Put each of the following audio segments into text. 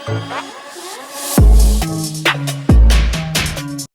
Hey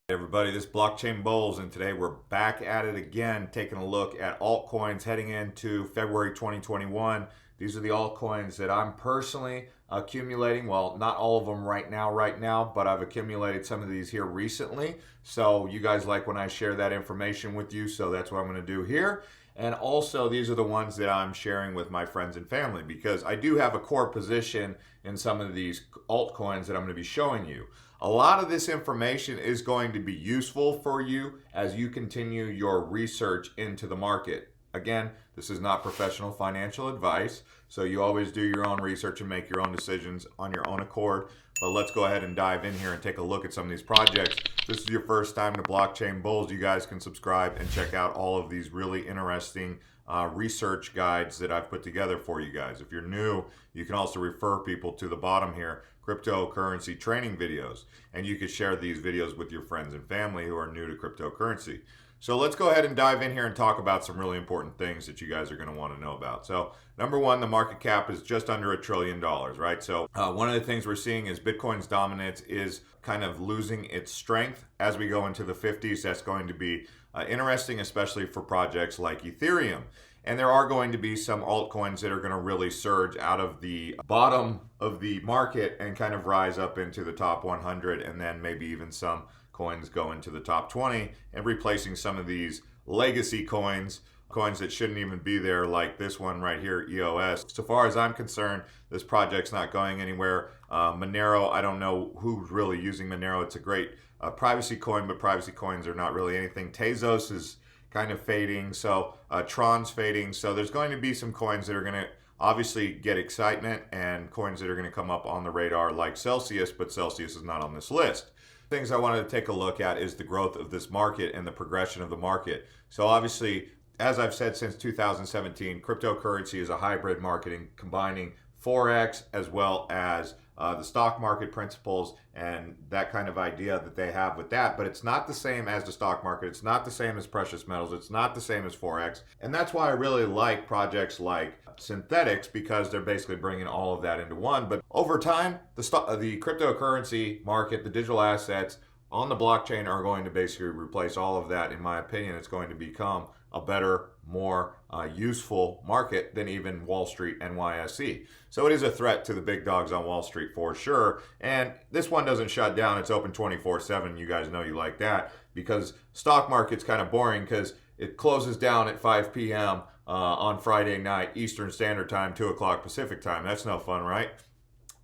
everybody, this is Blockchain Bullz, and today we're back at it again, taking a look at altcoins heading into February 2021. These are the altcoins that I'm personally accumulating. Well, not all of them right now, but I've accumulated some of these here recently. So you guys like when I share that information with you, so that's what I'm going to do here. And also, these are the ones that I'm sharing with my friends and family, because I do have a core position in some of these altcoins that I'm going to be showing you. A lot of this information is going to be useful for you as you continue your research into the market. Again, this is not professional financial advice, so you always do your own research and make your own decisions on your own accord. But let's go ahead and dive in here and take a look at some of these projects. If this is your first time to Blockchain Bullz, you guys can subscribe and check out all of these really interesting research guides that I've put together for you guys. If you're new, you can also refer people to the bottom here, cryptocurrency training videos, and you can share these videos with your friends and family who are new to cryptocurrency. So let's go ahead and dive in here and talk about some really important things that you guys are going to want to know about. So number one, the market cap is just under $1 trillion, right? So one of the things we're seeing is Bitcoin's dominance is kind of losing its strength as we go into the 50s. That's going to be interesting, especially for projects like Ethereum. And there are going to be some altcoins that are going to really surge out of the bottom of the market and kind of rise up into the top 100, and then maybe even some coins go into the top 20 and replacing some of these legacy coins that shouldn't even be there, like this one right here, EOS. So far as I'm concerned, this project's not going anywhere. Monero, I don't know who's really using Monero. It's a great privacy coin, but privacy coins are not really anything. Tezos is kind of fading, so Tron's fading. So there's going to be some coins that are going to obviously get excitement, and coins that are going to come up on the radar like Celsius, but Celsius is not on this list. Things I wanted to take a look at is the growth of this market and the progression of the market. So obviously, as I've said since 2017, cryptocurrency is a hybrid market combining Forex as well as the stock market principles and that kind of idea that they have with that. But it's not the same as the stock market. It's not the same as precious metals. It's not the same as Forex. And that's why I really like projects like Synthetics, because they're basically bringing all of that into one. But over time, the cryptocurrency market, the digital assets on the blockchain are going to basically replace all of that. In my opinion, it's going to become a better, more useful market than even Wall Street NYSE. So it is a threat to the big dogs on Wall Street for sure. And this one doesn't shut down. It's open 24/7. You guys know you like that, because stock market's kind of boring because it closes down at 5 p.m. On Friday night, Eastern Standard Time, 2 o'clock Pacific Time. That's no fun, right?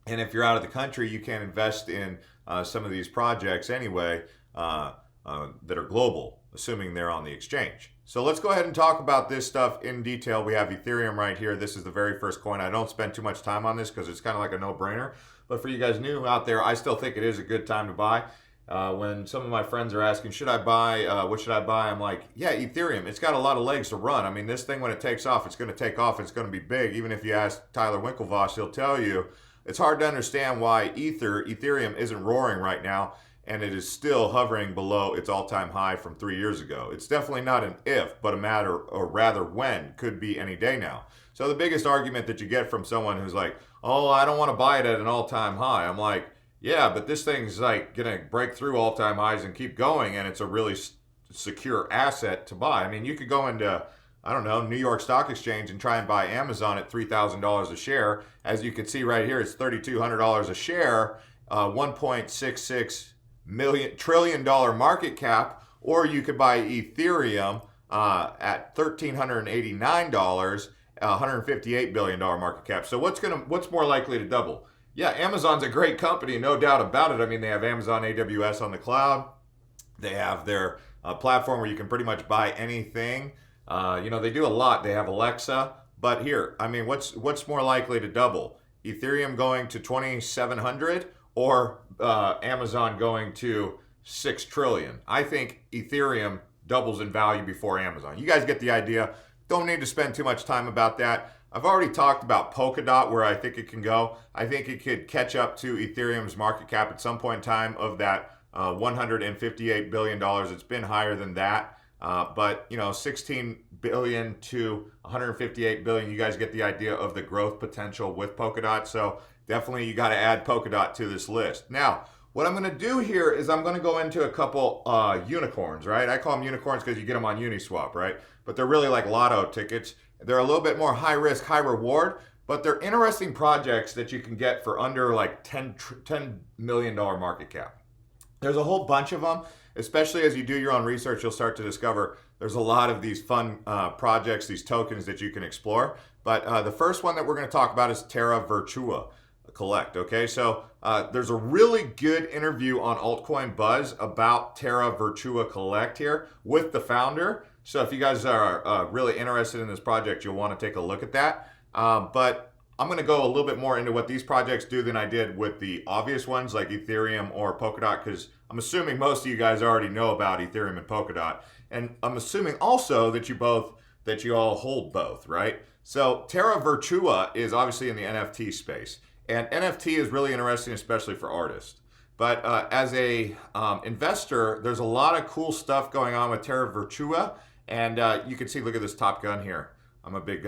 And if you're out of the country, you can't invest in some of these projects anyway that are global, assuming they're on the exchange. So let's go ahead and talk about this stuff in detail. We have Ethereum right here. This is the very first coin. I don't spend too much time on this because it's kind of like a no-brainer. But for you guys new out there, I still think it is a good time to buy. When some of my friends are asking, should I buy, what should I buy? I'm like, yeah, Ethereum. It's got a lot of legs to run. I mean, this thing, when it takes off, it's going to take off. It's going to be big. Even if you ask Tyler Winklevoss, he'll tell you it's hard to understand why Ethereum isn't roaring right now, and it is still hovering below its all-time high from 3 years ago. It's definitely not an if, but a matter, or rather when, could be any day now. So the biggest argument that you get from someone who's like, oh, I don't want to buy it at an all-time high. I'm like, yeah, but this thing's like going to break through all-time highs and keep going, and it's a really secure asset to buy. I mean, you could go into, I don't know, New York Stock Exchange and try and buy Amazon at $3,000 a share. As you can see right here, it's $3,200 a share, $1.66 trillion market cap, or you could buy Ethereum at $1,389, $158 billion market cap. So what's more likely to double? Yeah, Amazon's a great company, no doubt about it. I mean, they have Amazon AWS on the cloud. They have their platform where you can pretty much buy anything. They do a lot. They have Alexa. But here, I mean, what's more likely to double? Ethereum going to 2,700 or Amazon going to 6 trillion? I think Ethereum doubles in value before Amazon. You guys get the idea. Don't need to spend too much time about that. I've already talked about Polkadot, where I think it can go. I think it could catch up to Ethereum's market cap at some point in time of that $158 billion. It's been higher than that. But 16 billion to 158 billion, you guys get the idea of the growth potential with Polkadot. So definitely you got to add Polkadot to this list. Now, what I'm going to do here is I'm going to go into a couple unicorns, right? I call them unicorns because you get them on Uniswap, right? But they're really like lotto tickets. They're a little bit more high risk, high reward, but they're interesting projects that you can get for under like $10 million market cap. There's a whole bunch of them, especially as you do your own research, you'll start to discover there's a lot of these fun projects, these tokens that you can explore. But the first one that we're going to talk about is Terra Virtua Collect. Okay, so there's a really good interview on Altcoin Buzz about Terra Virtua Collect here with the founder. So if you guys are really interested in this project, you'll want to take a look at that. But I'm going to go a little bit more into what these projects do than I did with the obvious ones like Ethereum or Polkadot, because I'm assuming most of you guys already know about Ethereum and Polkadot. And I'm assuming also that you all hold both, right? So Terra Virtua is obviously in the NFT space. And NFT is really interesting, especially for artists. But as a investor, there's a lot of cool stuff going on with Terra Virtua. And you can see, look at this Top Gun here. I'm a big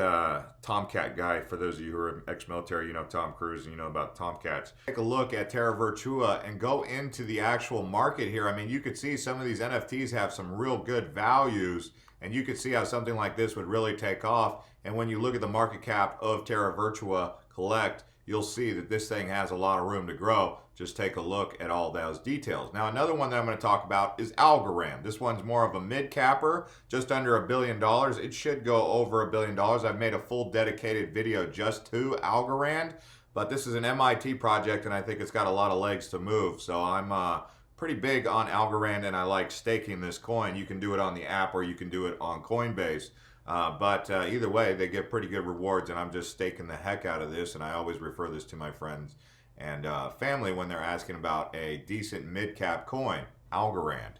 Tomcat guy. For those of you who are ex-military, you know Tom Cruise and you know about Tomcats. Take a look at Terra Virtua and go into the actual market here. I mean, you could see some of these NFTs have some real good values, and you could see how something like this would really take off. And when you look at the market cap of Terra Virtua Collect, you'll see that this thing has a lot of room to grow. Just take a look at all those details. Now, another one that I'm going to talk about is Algorand. This one's more of a mid-capper, just under $1 billion. It should go over $1 billion. I've made a full dedicated video just to Algorand, but this is an MIT project, and I think it's got a lot of legs to move. So I'm pretty big on Algorand, and I like staking this coin. You can do it on the app, or you can do it on Coinbase. But either way, they get pretty good rewards, and I'm just staking the heck out of this, and I always refer this to my friends and family when they're asking about a decent mid-cap coin, Algorand.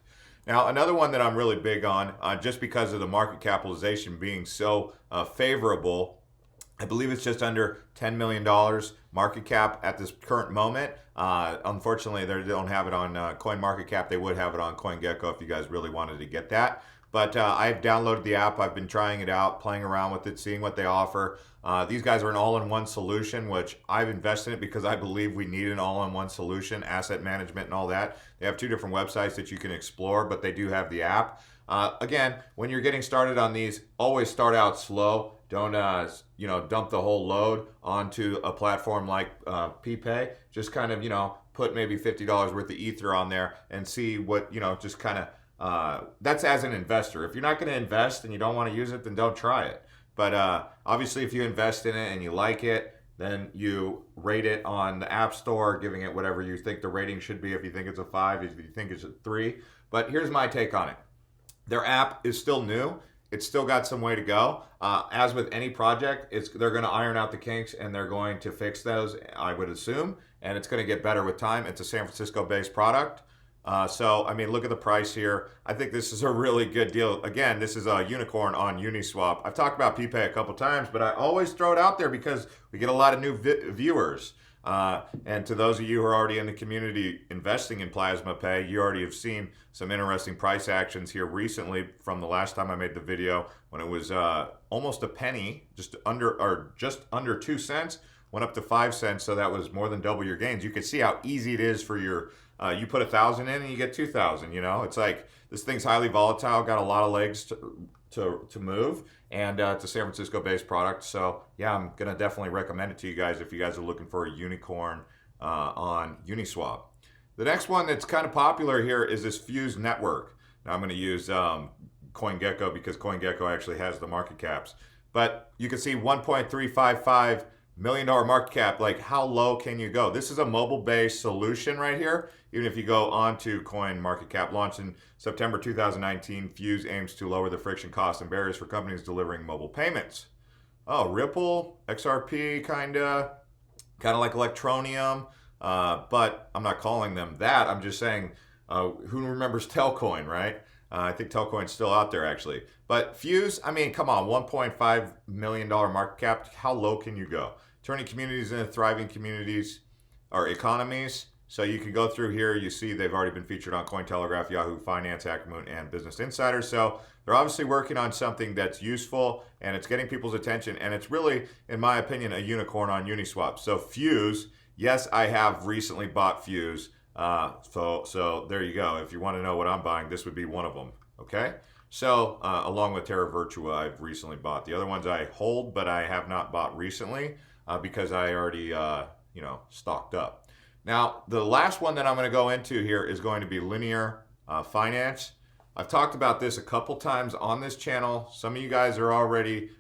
Now, another one that I'm really big on, just because of the market capitalization being so favorable, I believe it's just under $10 million market cap at this current moment. Unfortunately, they don't have it on CoinMarketCap. They would have it on CoinGecko if you guys really wanted to get that. But I've downloaded the app. I've been trying it out, playing around with it, seeing what they offer. These guys are an all-in-one solution, which I've invested in it because I believe we need an all-in-one solution, asset management and all that. They have 2 different websites that you can explore, but they do have the app. Again, when you're getting started on these, always start out slow. Don't dump the whole load onto a platform like PPay. Just kind of put maybe $50 worth of Ether on there and see what just kind of. That's as an investor. If you're not going to invest and you don't want to use it, then don't try it. But obviously, if you invest in it and you like it, then you rate it on the App Store, giving it whatever you think the rating should be. If you think it's a 5, if you think it's a 3. But here's my take on it. Their app is still new. It's still got some way to go. As with any project, they're going to iron out the kinks and they're going to fix those, I would assume. And it's going to get better with time. It's a San Francisco-based product. So, I mean, look at the price here. I think this is a really good deal. Again, this is a unicorn on Uniswap. I've talked about PPay a couple times, but I always throw it out there because we get a lot of new viewers. And to those of you who are already in the community investing in Plasma Pay, you already have seen some interesting price actions here recently from the last time I made the video when it was almost a penny, just under 2 cents, went up to 5 cents. So that was more than double your gains. You can see how easy it is for your you put 1,000 in and you get 2,000. It's like this thing's highly volatile, got a lot of legs to move, and it's a San Francisco-based product. So yeah, I'm gonna definitely recommend it to you guys if you guys are looking for a unicorn on Uniswap. The next one that's kind of popular here is this Fuse network. Now I'm gonna use CoinGecko because CoinGecko actually has the market caps, but you can see $1.355 million market cap. Like, how low can you go? This is a mobile-based solution right here. Even if you go onto CoinMarketCap, launched in September 2019, Fuse aims to lower the friction costs and barriers for companies delivering mobile payments. Oh, Ripple, XRP, kind of like Electronium, but I'm not calling them that. I'm just saying, who remembers Telcoin, right? I think Telcoin's still out there, actually. But Fuse, I mean, come on, $1.5 million market cap. How low can you go? Turning communities into thriving communities or economies. So you can go through here. You see they've already been featured on Cointelegraph, Yahoo Finance, Acumen, and Business Insider. So they're obviously working on something that's useful and it's getting people's attention. And it's really, in my opinion, a unicorn on Uniswap. So Fuse Yes, I have recently bought Fuse. So there you go. If you want to know what I'm buying, this would be one of them. Okay. So along with Terra Virtua, I've recently bought. The other ones I hold, but I have not bought recently because I already stocked up. Now the last one that I'm going to go into here is going to be linear finance. I've talked about this a couple times on this channel. Some of you guys are already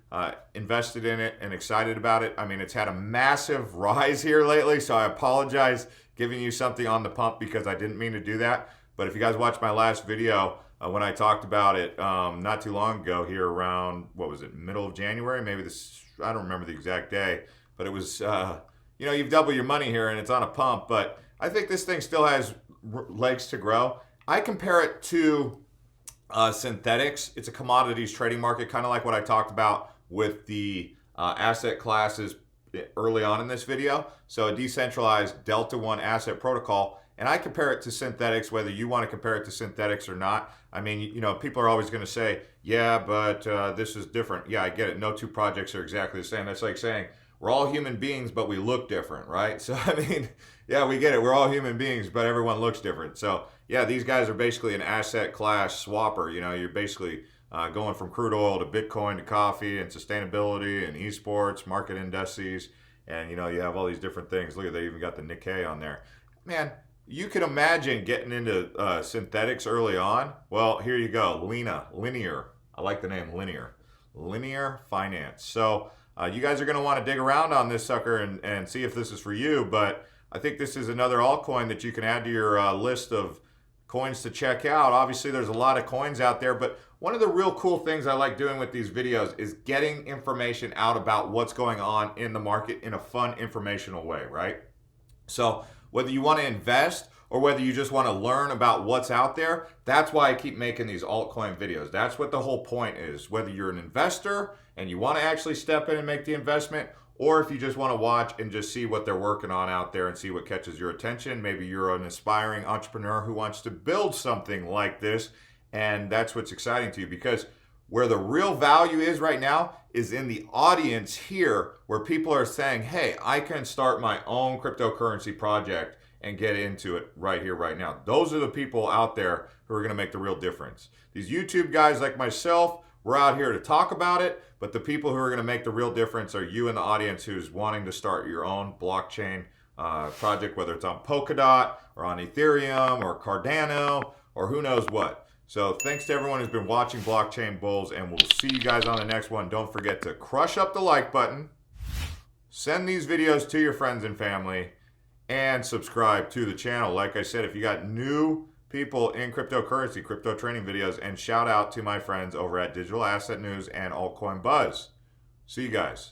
invested in it and excited about it. I mean, it's had a massive rise here lately, so I apologize giving you something on the pump because I didn't mean to do that. But if you guys watched my last video when I talked about it not too long ago here around, what was it, middle of January? Maybe this, I don't remember the exact day, but it was, you've doubled your money here and it's on a pump, but I think this thing still has legs to grow. I compare it to synthetics. It's a commodities trading market, kind of like what I talked about with the asset classes early on in this video. So a decentralized Delta One asset protocol, and I compare it to synthetics, whether you want to compare it to synthetics or not. I mean, people are always going to say, yeah, but this is different. Yeah, I get it. No two projects are exactly the same. That's like saying we're all human beings, but we look different, right? So, I mean, yeah, we get it. We're all human beings, but everyone looks different. So, yeah, these guys are basically an asset class swapper. You're basically going from crude oil to Bitcoin to coffee and sustainability and esports, market indices. And, you have all these different things. Look at, they even got the Nikkei on there. Man, you can imagine getting into synthetics early on. Well, here you go. Linear. I like the name Linear. Linear finance. So you guys are going to want to dig around on this sucker and see if this is for you. But I think this is another altcoin that you can add to your list of coins to check out. Obviously, there's a lot of coins out there, but one of the real cool things I like doing with these videos is getting information out about what's going on in the market in a fun, informational way, right? So whether you want to invest or whether you just want to learn about what's out there, that's why I keep making these altcoin videos. That's what the whole point is. Whether you're an investor and you want to actually step in and make the investment, or if you just want to watch and just see what they're working on out there and see what catches your attention. Maybe you're an aspiring entrepreneur who wants to build something like this, and that's what's exciting to you, because where the real value is right now is in the audience here, where people are saying, hey, I can start my own cryptocurrency project and get into it right here, right now. Those are the people out there who are going to make the real difference. These YouTube guys like myself, we're out here to talk about it, but the people who are going to make the real difference are you in the audience who's wanting to start your own blockchain project, whether it's on Polkadot or on Ethereum or Cardano or who knows what. So thanks to everyone who's been watching Blockchain Bulls, and we'll see you guys on the next one. Don't forget to crush up the like button, send these videos to your friends and family, and subscribe to the channel. Like I said, if you got new people in cryptocurrency, crypto training videos, and shout out to my friends over at Digital Asset News and Altcoin Buzz. See you guys.